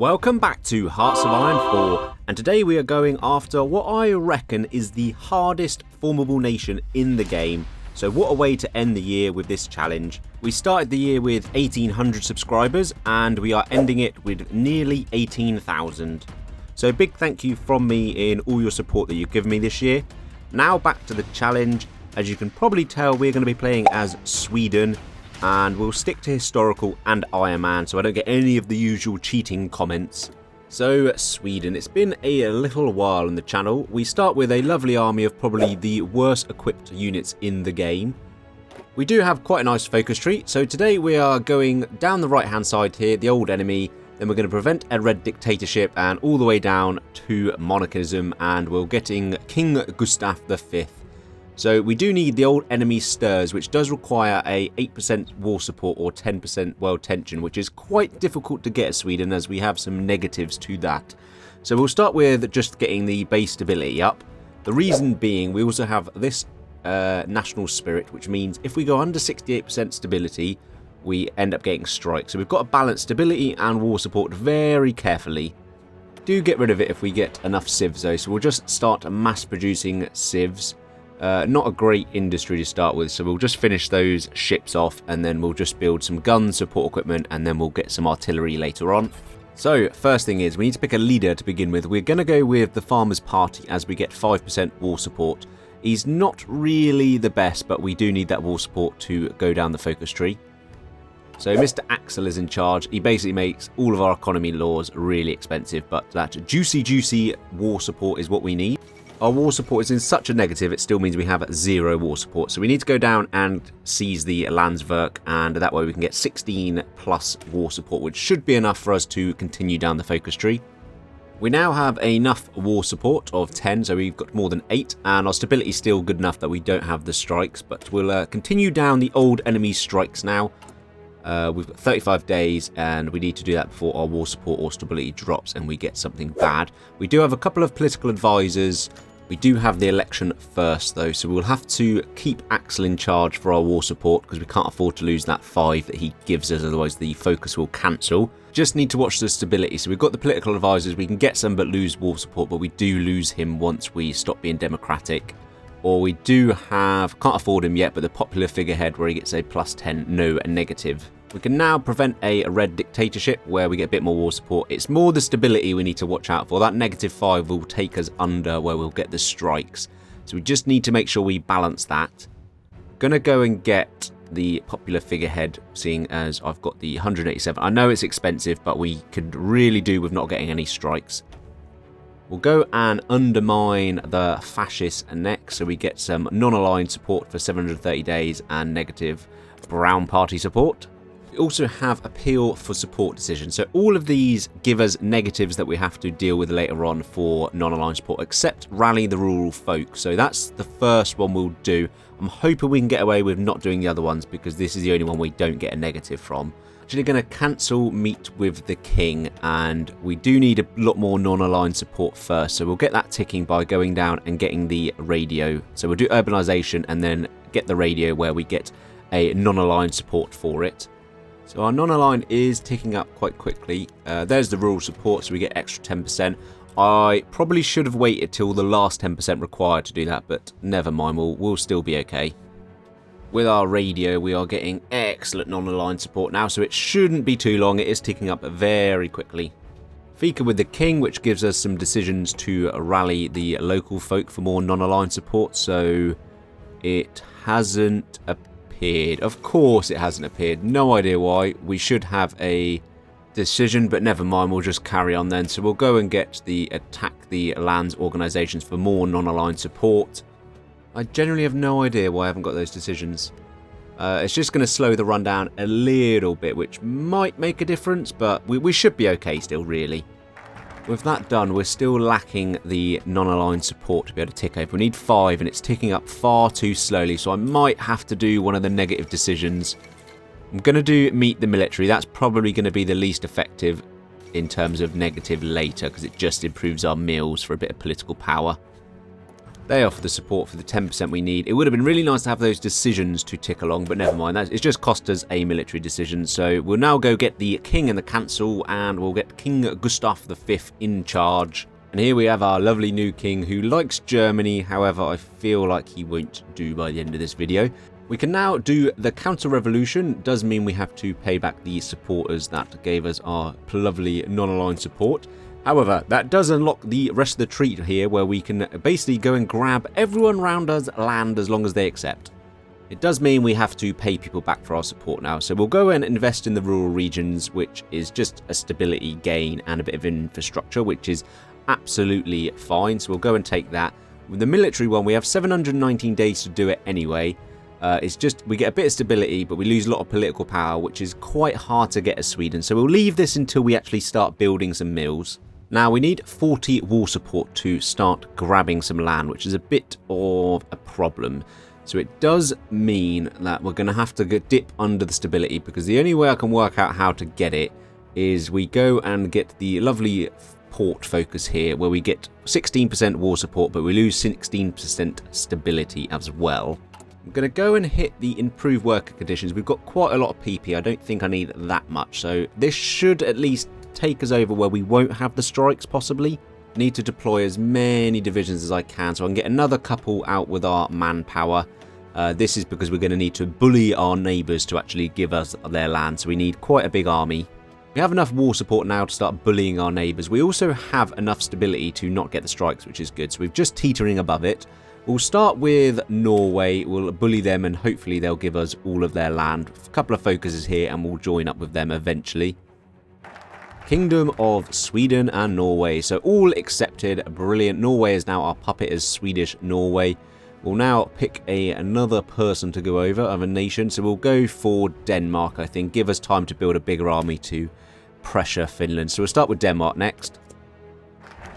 Welcome back to Hearts of Iron 4, and today we are going after what I reckon is the hardest formable nation in the game. So what a way to end the year with this challenge. We started the year with 1800 subscribers and we are ending it with nearly 18,000. So big thank you from me in all your support that you've given me this year. Now back to the challenge. As you can probably tell, we're going to be playing as Sweden. And we'll stick to historical and Iron Man so I don't get any of the usual cheating comments. So Sweden, it's been a little while on the channel. We start with a lovely army of probably the worst equipped units in the game. We do have quite a nice focus tree, so today we are going down the right hand side here, the old enemy, then we're going to prevent a red dictatorship and all the way down to monarchism, and we're getting King Gustav V. So we do need the old enemy stirs, which does require a 8% war support or 10% world tension, which is quite difficult to get at Sweden as we have some negatives to that. So we'll start with just getting the base stability up. The reason being we also have this national spirit, which means if we go under 68% stability, we end up getting strikes. So we've got to balance stability and war support very carefully. Do get rid of it if we get enough civs though, so we'll just start mass producing civs. Not a great industry to start with, so we'll just finish those ships off and then we'll just build some gun support equipment and then we'll get some artillery later on. So first thing is we need to pick a leader to begin with. We're going to go with the Farmer's Party as we get 5% war support. He's not really the best, but we do need that war support to go down the focus tree. So Mr. Axel is in charge. He basically makes all of our economy laws really expensive, but that juicy war support is what we need. Our war support is in such a negative, it still means we have 0 war support. So we need to go down and seize the Landsverk, and that way we can get 16 plus war support, which should be enough for us to continue down the focus tree. We now have enough war support of 10, so we've got more than 8, and our stability is still good enough that we don't have the strikes, but we'll continue down the old enemy strikes now. We've got 35 days and we need to do that before our war support or stability drops and we get something bad. We do have a couple of political advisors. We do have the election first though, so we'll have to keep Axel in charge for our war support because we can't afford to lose that 5 that he gives us, otherwise the focus will cancel. Just need to watch the stability. So we've got the political advisors, we can get some but lose war support, but we do lose him once we stop being democratic. Or we do have, can't afford him yet, but the popular figurehead where he gets a +10, no, a negative. We can now prevent a red dictatorship where we get a bit more war support. It's more the stability we need to watch out for. That -5 will take us under where we'll get the strikes. So we just need to make sure we balance that. Gonna go and get the popular figurehead, seeing as I've got the 187. I know it's expensive, but we could really do with not getting any strikes. We'll go and undermine the fascists next, so we get some non-aligned support for 730 days and negative Brown Party support. We also have appeal for support decisions. So all of these give us negatives that we have to deal with later on for non-aligned support, except rally the rural folk. So that's the first one we'll do. I'm hoping we can get away with not doing the other ones because this is the only one we don't get a negative from. Actually going to cancel meet with the king, and we do need a lot more non-aligned support first. So we'll get that ticking by going down and getting the radio. So we'll do urbanization and then get the radio where we get a non-aligned support for it. So our non-aligned is ticking up quite quickly. There's the rural support, so we get extra 10%. I probably should have waited till the last 10% required to do that, but never mind, we'll still be okay. With our radio, we are getting excellent non-aligned support now, so it shouldn't be too long. It is ticking up very quickly. Fika with the king, which gives us some decisions to rally the local folk for more non-aligned support, so it hasn't appeared. Of course it hasn't appeared. No idea why. We should have a decision, but never mind. We'll just carry on then. So we'll go and get the attack the lands organizations for more non-aligned support. I generally have no idea why I haven't got those decisions. It's just going to slow the run down a little bit, which might make a difference, but we should be okay still, really. With that done, we're still lacking the non-aligned support to be able to tick over. We need 5 and it's ticking up far too slowly, so I might have to do one of the negative decisions. I'm going to do meet the military. That's probably going to be the least effective in terms of negative later because it just improves our meals for a bit of political power. They offer the support for the 10% we need. It would have been really nice to have those decisions to tick along, but never mind. It's just cost us a military decision. So we'll now go get the king and the council, and we'll get King Gustav V in charge. And here we have our lovely new king who likes Germany. However, I feel like he won't do by the end of this video. We can now do the counter-revolution. Does mean we have to pay back the supporters that gave us our lovely non-aligned support. However, that does unlock the rest of the treat here, where we can basically go and grab everyone around us land as long as they accept. It does mean we have to pay people back for our support now, so we'll go and invest in the rural regions, which is just a stability gain and a bit of infrastructure, which is absolutely fine, so we'll go and take that. With the military one, we have 719 days to do it anyway. It's just, we get a bit of stability, but we lose a lot of political power, which is quite hard to get as Sweden, so we'll leave this until we actually start building some mills. Now, we need 40 war support to start grabbing some land, which is a bit of a problem. So it does mean that we're going to have to dip under the stability, because the only way I can work out how to get it is we go and get the lovely port focus here, where we get 16% war support, but we lose 16% stability as well. I'm going to go and hit the improved worker conditions. We've got quite a lot of PP. I don't think I need that much. So this should at least take us over where we won't have the strikes possibly. Need to deploy as many divisions as I can so I can get another couple out with our manpower. This is because we're going to need to bully our neighbours to actually give us their land. So we need quite a big army. We have enough war support now to start bullying our neighbours. We also have enough stability to not get the strikes, which is good. So we're just teetering above it. We'll start with Norway. We'll bully them and hopefully they'll give us all of their land. A couple of focuses here and we'll join up with them eventually. Kingdom of Sweden and Norway. So all accepted. Brilliant. Norway is now our puppet as Swedish Norway. We'll now pick another person to go over of a nation. So we'll go for Denmark, I think. Give us time to build a bigger army to pressure Finland. So we'll start with Denmark next.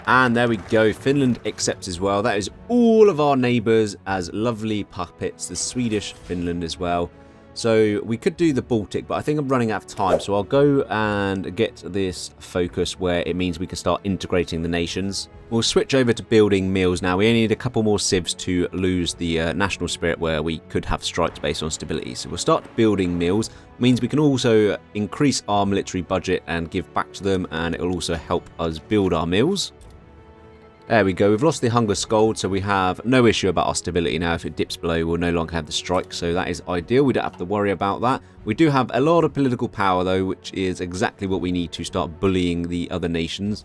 And there we go. Finland accepts as well. That is all of our neighbours as lovely puppets. The Swedish Finland as well. So we could do the Baltic, but I think I'm running out of time. So I'll go and get this focus where it means we can start integrating the nations. We'll switch over to building mills now. We only need a couple more civs to lose the national spirit where we could have strikes based on stability. So we'll start building mills. It means we can also increase our military budget and give back to them, and it will also help us build our mills. There we go. We've lost the Hunger Scold, so we have no issue about our stability now. If it dips below, we'll no longer have the strike, so that is ideal. We don't have to worry about that. We do have a lot of political power, though, which is exactly what we need to start bullying the other nations.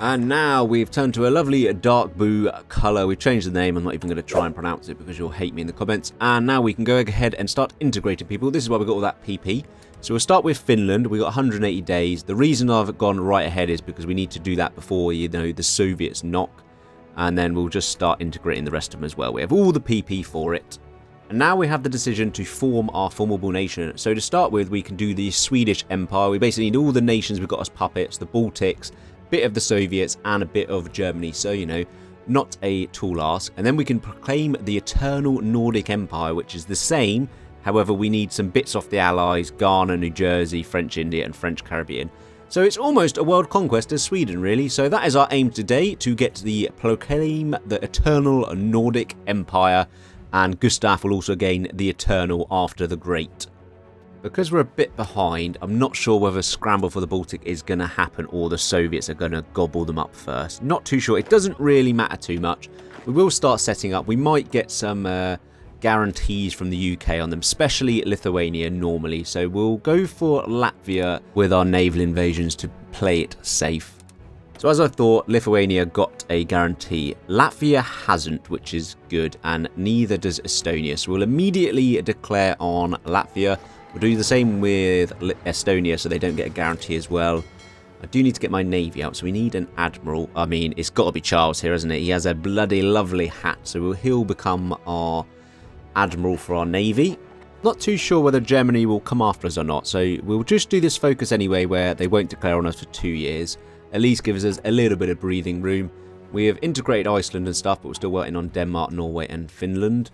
And now we've turned to a lovely dark blue colour. We've changed the name. I'm not even going to try and pronounce it because you'll hate me in the comments. And now we can go ahead and start integrating people. This is why we've got all that PP. So we'll start with Finland. We've got 180 days. The reason I've gone right ahead is because we need to do that before, you know, the Soviets knock. And then we'll just start integrating the rest of them as well. We have all the PP for it. And now we have the decision to form our formable nation. So to start with, we can do the Swedish Empire. We basically need all the nations we've got as puppets, the Baltics, a bit of the Soviets, and a bit of Germany. So, you know, not a tall ask. And then we can proclaim the eternal Nordic Empire, which is the same. However, we need some bits off the Allies, Ghana, New Jersey, French India, and French Caribbean. So it's almost a world conquest as Sweden, really. So that is our aim today, to get the proclaim the eternal Nordic Empire. And Gustav will also gain the eternal after the Great. Because we're a bit behind, I'm not sure whether scramble for the Baltic is going to happen or the Soviets are going to gobble them up first. Not too sure. It doesn't really matter too much. We will start setting up. We might get some guarantees from the UK on them, especially Lithuania normally. So we'll go for Latvia with our naval invasions to play it safe. So as I thought, Lithuania got a guarantee. Latvia hasn't, which is good, and neither does Estonia. So we'll immediately declare on Latvia. We'll do the same with Estonia so they don't get a guarantee as well. I do need to get my navy out, so we need an admiral. I mean, it's got to be Charles here, isn't it? He has a bloody lovely hat, so he'll become our admiral for our navy. Not too sure whether Germany will come after us or not, so we'll just do this focus anyway where they won't declare on us for 2 years. At least gives us a little bit of breathing room. We have integrated Iceland and stuff, but we're still working on Denmark, Norway and Finland.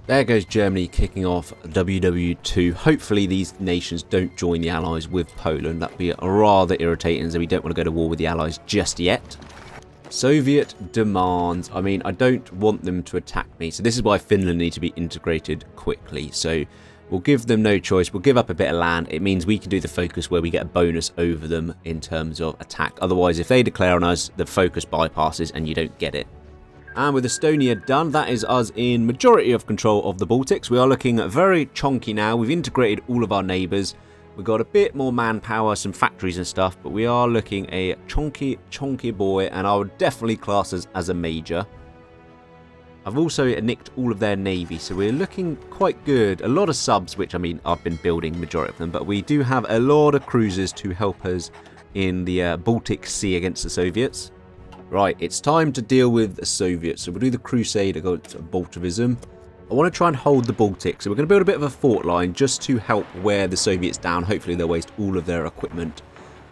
There goes Germany kicking off WW2. Hopefully these nations don't join the Allies with Poland. That'd be rather irritating, so we don't want to go to war with the Allies just yet. Soviet demands. I mean, I don't want them to attack me. So this is why Finland need to be integrated quickly. So we'll give them no choice. We'll give up a bit of land. It means we can do the focus where we get a bonus over them in terms of attack. Otherwise, if they declare on us, the focus bypasses and you don't get it. And with Estonia done, that is us in majority of control of the Baltics. We are looking very chonky now. We've integrated all of our neighbours. We've got a bit more manpower, some factories and stuff, but we are looking a chonky boy, and I would definitely class us as a major. I've also nicked all of their navy, so we're looking quite good. A lot of subs, which I mean, I've been building majority of them, but we do have a lot of cruisers to help us in the Baltic Sea against the Soviets. Right, it's time to deal with the Soviets. So we'll do the crusade against Bolshevism. I want to try and hold the Baltic, so we're going to build a bit of a fort line just to help wear the Soviets down. Hopefully they'll waste all of their equipment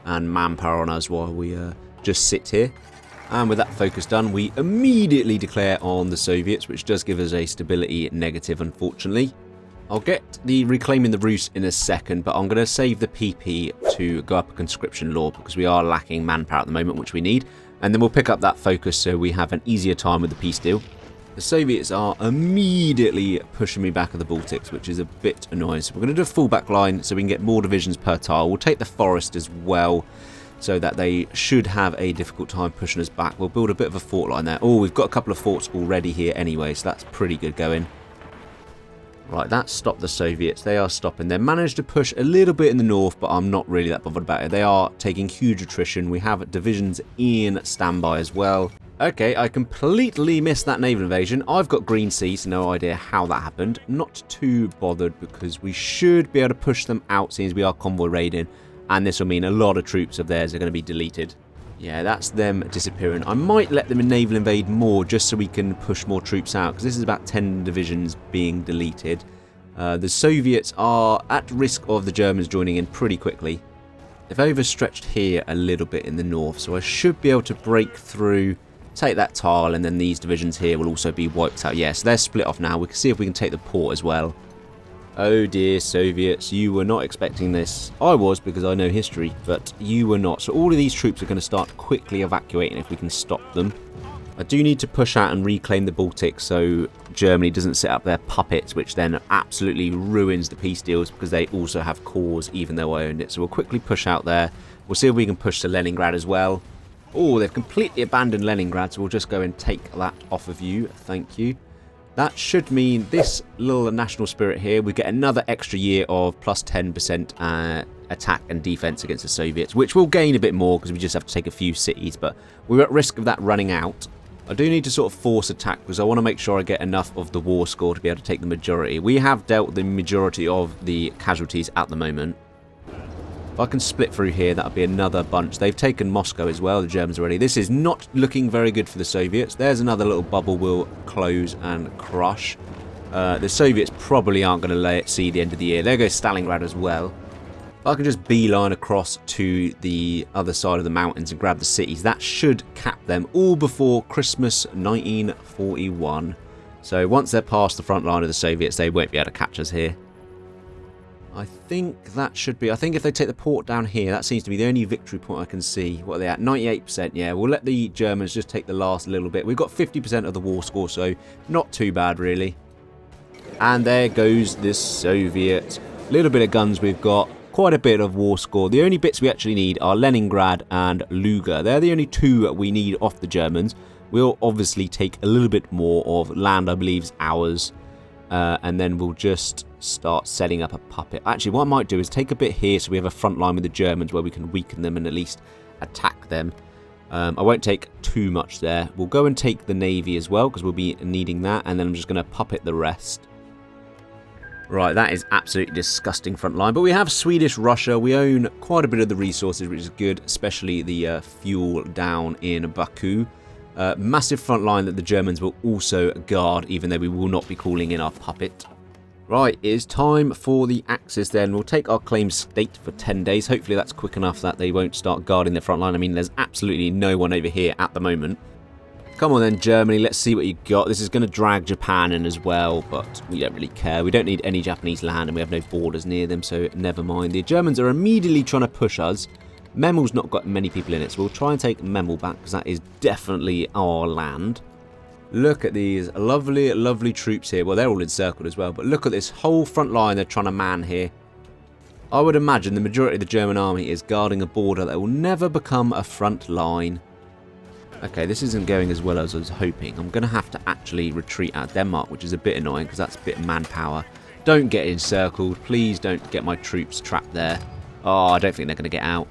and manpower on us while we just sit here. And with that focus done, we immediately declare on the Soviets, which does give us a stability negative, unfortunately. I'll get the reclaiming the Rus in a second, but I'm going to save the PP to go up a conscription law because we are lacking manpower at the moment, which we need. And then we'll pick up that focus so we have an easier time with the peace deal. The Soviets are immediately pushing me back of the Baltics, which is a bit annoying. So we're going to do a fullback line so we can get more divisions per tile. We'll take the forest as well so that they should have a difficult time pushing us back. We'll build a bit of a fort line there. Oh, we've got a couple of forts already here anyway, so that's pretty good going. Right, that stopped the Soviets. They are stopping. They managed to push a little bit in the north, but I'm not really that bothered about it. They are taking huge attrition. We have divisions in standby as well. Okay, I completely missed that naval invasion. I've got green sea, so no idea how that happened. Not too bothered because we should be able to push them out since we are convoy raiding. And this will mean a lot of troops of theirs are going to be deleted. Yeah, that's them disappearing. I might let them naval invade more just so we can push more troops out, because this is about 10 divisions being deleted. The Soviets are at risk of the Germans joining in pretty quickly. They've overstretched here a little bit in the north, so I should be able to break through, take that tile, and then these divisions here will also be wiped out. Yeah, so they're split off now. We can see if we can take the port as well. Oh dear, Soviets, you were not expecting this. I was, because I know history, but you were not. So all of these troops are going to start quickly evacuating if we can stop them. I do need to push out and reclaim the Baltic so Germany doesn't set up their puppets, which then absolutely ruins the peace deals because they also have cores even though I owned it. So we'll quickly push out there. We'll see if we can push to Leningrad as well. Oh, they've completely abandoned Leningrad, so we'll just go and take that off of you. Thank you. That should mean this little national spirit here, we get another extra year of plus 10% attack and defense against the Soviets, which will gain a bit more because we just have to take a few cities, but we're at risk of that running out. I do need to sort of force attack because I want to make sure I get enough of the war score to be able to take the majority. We have dealt the majority of the casualties at the moment. If I can split through here, that'll be another bunch. They've taken Moscow as well, the Germans already. This is not looking very good for the Soviets. There's another little bubble we'll close and crush. The Soviets probably aren't going to see the end of the year. There goes Stalingrad as well. If I can just beeline across to the other side of the mountains and grab the cities, that should cap them all before Christmas 1941. So once they're past the front line of the Soviets, they won't be able to catch us here. I think that should be... I think if they take the port down here, that seems to be the only victory point I can see. What are they at? 98%, yeah. We'll let the Germans just take the last little bit. We've got 50% of the war score, so not too bad, really. And there goes the Soviets. Little bit of guns we've got. Quite a bit of war score. The only bits we actually need are Leningrad and Luga. They're the only two we need off the Germans. We'll obviously take a little bit more of land, I believe, is ours. And then we'll just start setting up a puppet. Actually, what I might do is take a bit here so we have a front line with the Germans where we can weaken them and at least attack them. I won't take too much there. We'll go and take the navy as well because we'll be needing that. And then I'm just going to puppet the rest. Right, that is absolutely disgusting front line. But we have Swedish Russia. We own quite a bit of the resources, which is good, especially the fuel down in Baku. Massive front line that the Germans will also guard, even though we will not be calling in our puppet. Right, it is time for the Axis then. We'll take our claim state for 10 days. Hopefully that's quick enough that they won't start guarding the front line. I mean, there's absolutely no one over here at the moment. Come on then, Germany, let's see what you got. This is going to drag Japan in as well, but we don't really care. We don't need any Japanese land and we have no borders near them, so never mind. The Germans are immediately trying to push us. Memmel's not got many people in it, so we'll try and take Memmel back because that is definitely our land. Look at these lovely, lovely troops here. Well, they're all encircled as well, but look at this whole front line they're trying to man here. I would imagine the majority of the German army is guarding a border that will never become a front line. Okay, this isn't going as well as I was hoping. I'm going to have to actually retreat out of Denmark, which is a bit annoying because that's a bit of manpower. Don't get encircled. Please don't get my troops trapped there. Oh, I don't think they're going to get out.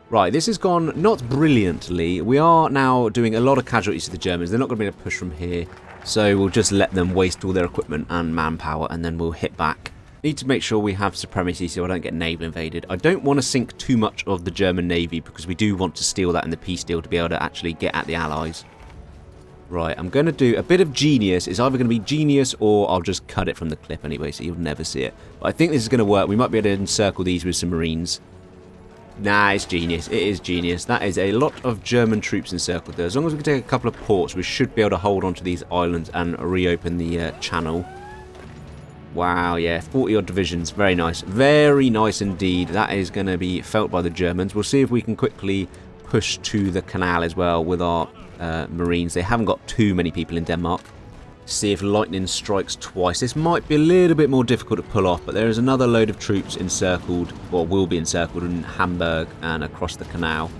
Right, this has gone not brilliantly. We are now doing a lot of casualties to the Germans. They're not going to be able to push from here. So we'll just let them waste all their equipment and manpower, and then we'll hit back. Need to make sure we have supremacy so I don't get naval invaded. I don't want to sink too much of the German Navy because we do want to steal that in the peace deal to be able to actually get at the Allies. Right, I'm going to do a bit of genius. It's either going to be genius or I'll just cut it from the clip anyway so you'll never see it. But I think this is going to work. We might be able to encircle these with some Marines. Nah, it's genius. It is genius. That is a lot of German troops encircled there. As long as we can take a couple of ports, we should be able to hold on to these islands and reopen the channel. Wow, yeah, 40-odd divisions. Very nice. Very nice indeed. That is going to be felt by the Germans. We'll see if we can quickly push to the canal as well with our Marines. They haven't got too many people in Denmark. See if lightning strikes twice. This might be a little bit more difficult to pull off, but there is another load of troops encircled, or will be encircled in Hamburg and across the canal.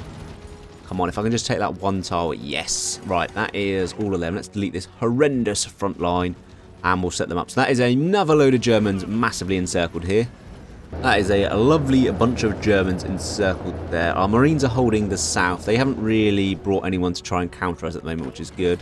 Come on, if I can just take that one tile. Yes. Right, that is all of them. Let's delete this horrendous front line. And we'll set them up. So that is another load of Germans massively encircled here. That is a lovely bunch of Germans encircled there. Our Marines are holding the south. They haven't really brought anyone to try and counter us at the moment, which is good.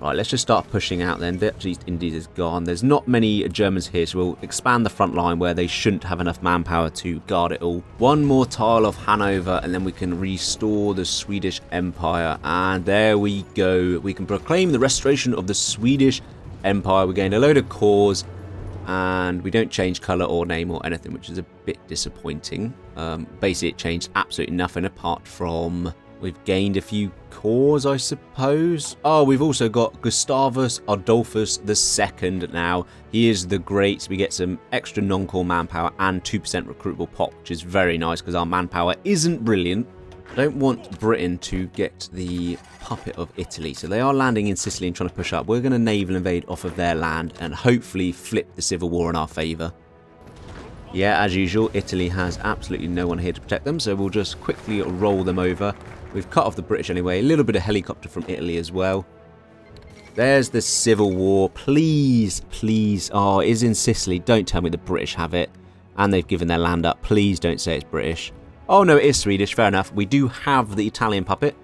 Right, let's just start pushing out then. The East Indies is gone. There's not many Germans here, so we'll expand the front line where they shouldn't have enough manpower to guard it all. One more tile of Hanover, and then we can restore the Swedish Empire. And there we go. We can proclaim the restoration of the Swedish Empire. We gained a load of cores, and we don't change colour or name or anything, which is a bit disappointing. Basically, it changed absolutely nothing apart from we've gained a few cores, I suppose. Oh, we've also got Gustavus Adolphus II now. He is the great. We get some extra non-core manpower and 2% recruitable pop, which is very nice because our manpower isn't brilliant. I don't want Britain to get the puppet of Italy, so they are landing in Sicily and trying to push up. We're going to naval invade off of their land and hopefully flip the civil war in our favour. Yeah, as usual, Italy has absolutely no one here to protect them, so we'll just quickly roll them over. We've cut off the British anyway. A little bit of helicopter from Italy as well. There's the civil war. Please, please. Oh, it is in Sicily. Don't tell me the British have it. And they've given their land up. Please don't say it's British. Oh, no, it is Swedish. Fair enough. We do have the Italian puppet.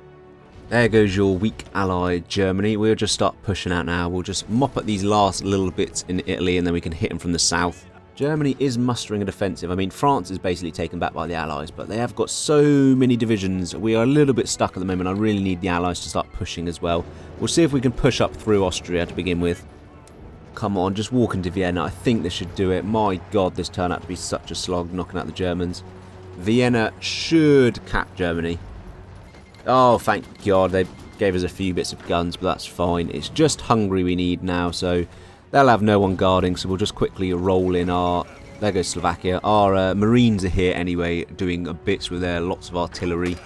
There goes your weak ally, Germany. We'll just start pushing out now. We'll just mop at these last little bits in Italy, and then we can hit them from the south. Germany is mustering a defensive. I mean, France is basically taken back by the Allies, but they have got so many divisions. We are a little bit stuck at the moment. I really need the Allies to start pushing as well. We'll see if we can push up through Austria to begin with. Come on, just walk into Vienna. I think this should do it. My God, this turned out to be such a slog, knocking out the Germans. Vienna should cap Germany. Oh, thank God. They gave us a few bits of guns, but that's fine. It's just Hungary we need now, so they'll have no one guarding, so we'll just quickly roll in our... There goes Slovakia. Our Marines are here anyway, doing bits with their lots of artillery.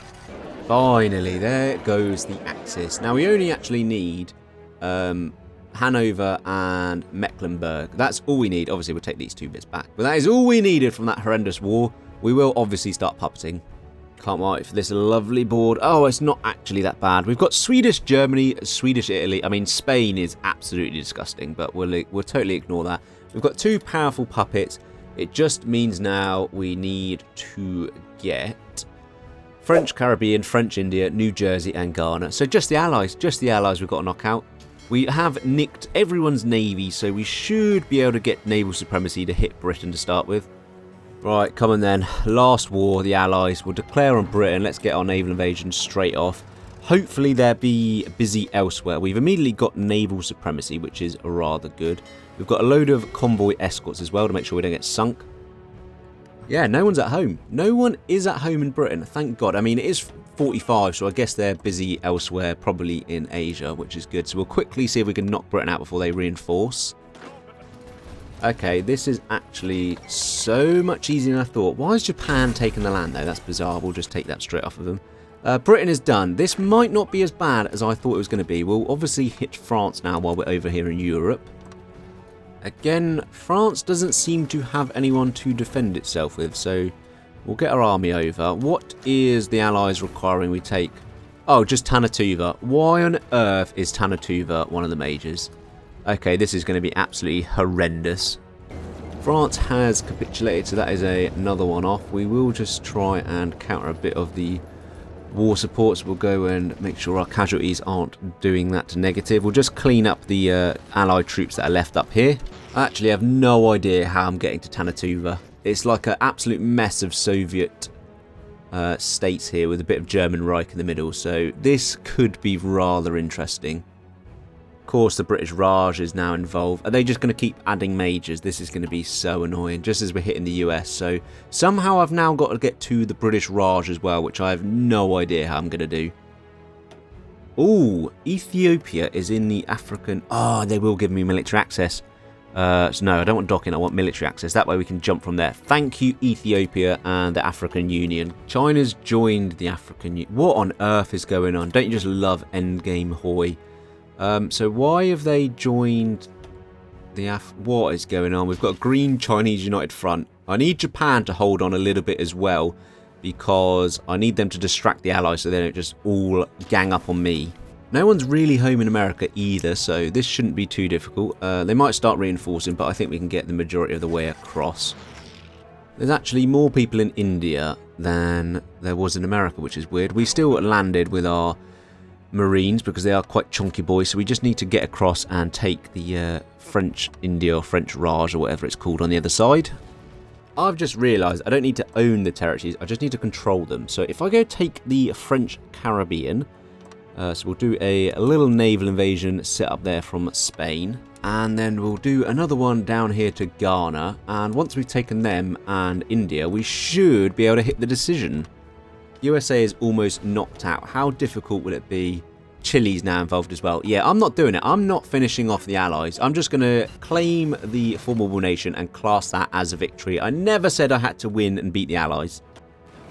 Finally, there goes the Axis. Now, we only actually need Hanover and Mecklenburg. That's all we need. Obviously, we'll take these two bits back. But that is all we needed from that horrendous war. We will obviously start puppeting. Can't wait for this lovely board. Oh, it's not actually that bad. We've got Swedish Germany, Swedish Italy. I mean, Spain is absolutely disgusting, but we'll totally ignore that. We've got two powerful puppets. It just means now we need to get French Caribbean, French India, New Jersey, and Ghana. So just the Allies we've got to knock out. We have nicked everyone's navy, so we should be able to get naval supremacy to hit Britain to start with. Right, come on then. Last war, the Allies will declare on Britain. Let's get our naval invasion straight off. Hopefully they'll be busy elsewhere. We've immediately got naval supremacy, which is rather good. We've got a load of convoy escorts as well to make sure we don't get sunk. Yeah, no one's at home. No one is at home in Britain, thank God. I mean, it is 45, so I guess they're busy elsewhere, probably in Asia, which is good. So we'll quickly see if we can knock Britain out before they reinforce. Okay, this is actually so much easier than I thought. Why is Japan taking the land though? That's bizarre. We'll just take that straight off of them. Britain is done. This might not be as bad as I thought it was going to be. We'll obviously hit France now while we're over here in Europe. Again, France doesn't seem to have anyone to defend itself with, so we'll get our army over. What is the Allies requiring we take? Oh, just Tanatuva. Why on earth is Tanatuva one of the majors? Okay, this is going to be absolutely horrendous. France has capitulated, so that is another one off. We will just try and counter a bit of the war supports. We'll go and make sure our casualties aren't doing that to negative. We'll just clean up the Allied troops that are left up here. I actually have no idea how I'm getting to Tanatuva. It's like an absolute mess of Soviet states here with a bit of German Reich in the middle, so this could be rather interesting. Of course, the British Raj is now involved. Are they just going to keep adding majors? This is going to be so annoying, just as we're hitting the US. So somehow I've now got to get to the British Raj as well, which I have no idea how I'm going to do. Ooh, Ethiopia is in the African... Oh, they will give me military access. So no, I don't want docking, I want military access. That way we can jump from there. Thank you, Ethiopia and the African Union. China's joined the African Union. What on earth is going on? Don't you just love endgame Hoi? So why have they joined the what is going on? We've got a green Chinese United Front. I need Japan to hold on a little bit as well, because I need them to distract the Allies so they don't just all gang up on me. No one's really home in America either, so this shouldn't be too difficult. They might start reinforcing, but I think we can get the majority of the way across. There's actually more people in India than there was in America, which is weird. We still landed with our Marines because they are quite chunky boys, so we just need to get across and take the French India or French Raj or whatever it's called on the other side. I've just realised I don't need to own the territories, I just need to control them. So if I go take the French Caribbean, so we'll do a little naval invasion set up there from Spain, and then we'll do another one down here to Ghana, and once we've taken them and India, we should be able to hit the decision. USA is almost knocked out. How difficult will it be? Chile's now involved as well. Yeah, I'm not doing it. I'm not finishing off the Allies. I'm just going to claim the formidable nation and class that as a victory. I never said I had to win and beat the Allies.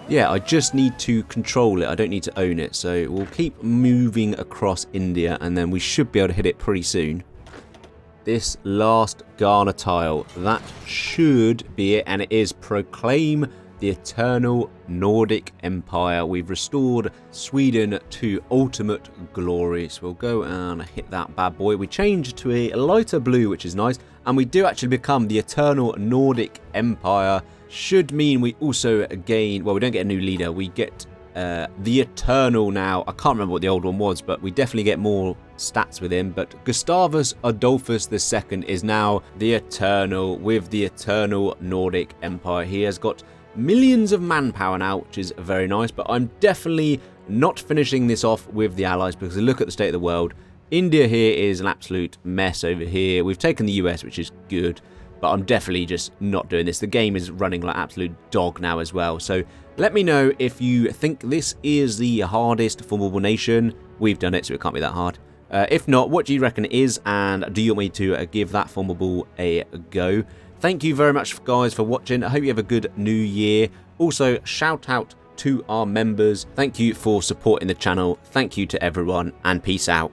Yeah, I just need to control it. I don't need to own it. So we'll keep moving across India, and then we should be able to hit it pretty soon. This last Ghana tile, that should be it, and it is proclaim the eternal Nordic Empire. We've restored Sweden to ultimate glory. So we'll go and hit that bad boy. We change to a lighter blue, which is nice, and we do actually become the eternal Nordic Empire. Should mean we also gain, well, we don't get a new leader, we get the Eternal now. I can't remember what the old one was, but we definitely get more stats with him. But Gustavus Adolphus II is now the Eternal with the Eternal Nordic Empire. He has got millions of manpower now, which is very nice, but I'm definitely not finishing this off with the Allies, because look at the state of the world. India here is an absolute mess over here. We've taken the US, which is good, but I'm definitely just not doing this. The game is running like absolute dog now as well. So let me know if you think this is the hardest formidable nation. We've done it, so it can't be that hard. If not, what do you reckon it is, and do you want me to give that formidable a go? Thank you very much, guys, for watching. I hope you have a good new year. Also, shout out to our members. Thank you for supporting the channel. Thank you to everyone, and peace out.